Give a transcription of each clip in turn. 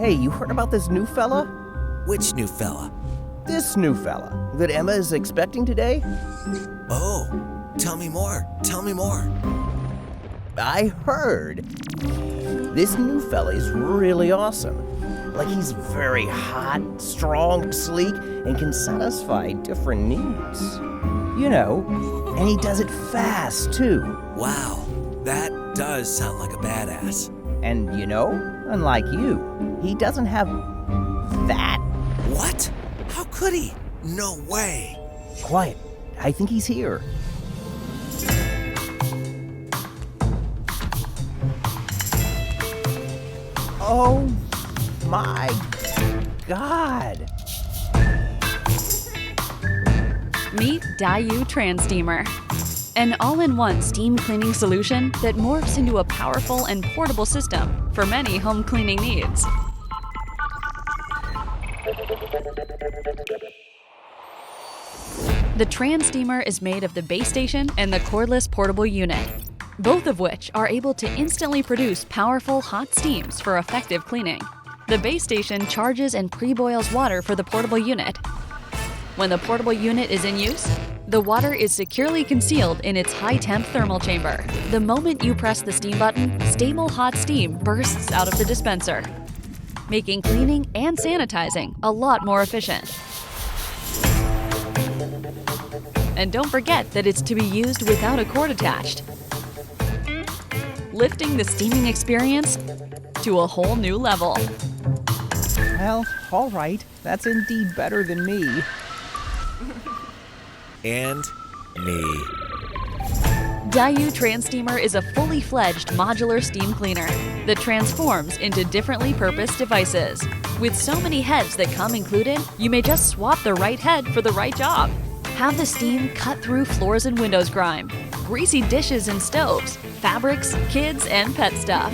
Hey, you heard about this new fella? Which new fella? This new fella that Emma is expecting today? Oh, tell me more. Tell me more. I heard. This new fella is really awesome. Like, he's very hot, strong, sleek, and can satisfy different needs. You know, and he does it fast, too. Wow, that does sound like a badass. And you know, unlike you, he doesn't have that. What? How could he? No way. Quiet. I think he's here. Oh my God. Meet Dayoo TranSteamer, an all-in-one steam cleaning solution that morphs into a powerful and portable system for many home cleaning needs. The TranSteamer is made of the base station and the cordless portable unit, both of which are able to instantly produce powerful hot steams for effective cleaning. The base station charges and pre-boils water for the portable unit. When the portable unit is in use, the water is securely concealed in its high-temp thermal chamber. The moment you press the steam button, stable hot steam bursts out of the dispenser, making cleaning and sanitizing a lot more efficient. And don't forget that it's to be used without a cord attached, lifting the steaming experience to a whole new level. Well, all right. That's indeed better than me. And me. Dayoo TranSteamer is a fully fledged modular steam cleaner that transforms into differently purposed devices. With so many heads that come included, you may just swap the right head for the right job. Have the steam cut through floors and windows grime, greasy dishes and stoves, fabrics, kids, and pet stuff.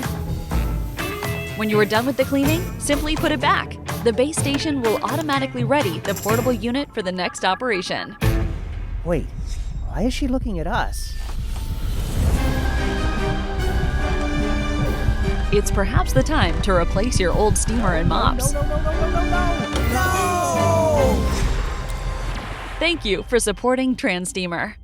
When you are done with the cleaning, simply put it back. The base station will automatically ready the portable unit for the next operation. Wait, why is she looking at us? It's perhaps the time to replace your old steamer and mops. No! Thank you for supporting TranSteamer.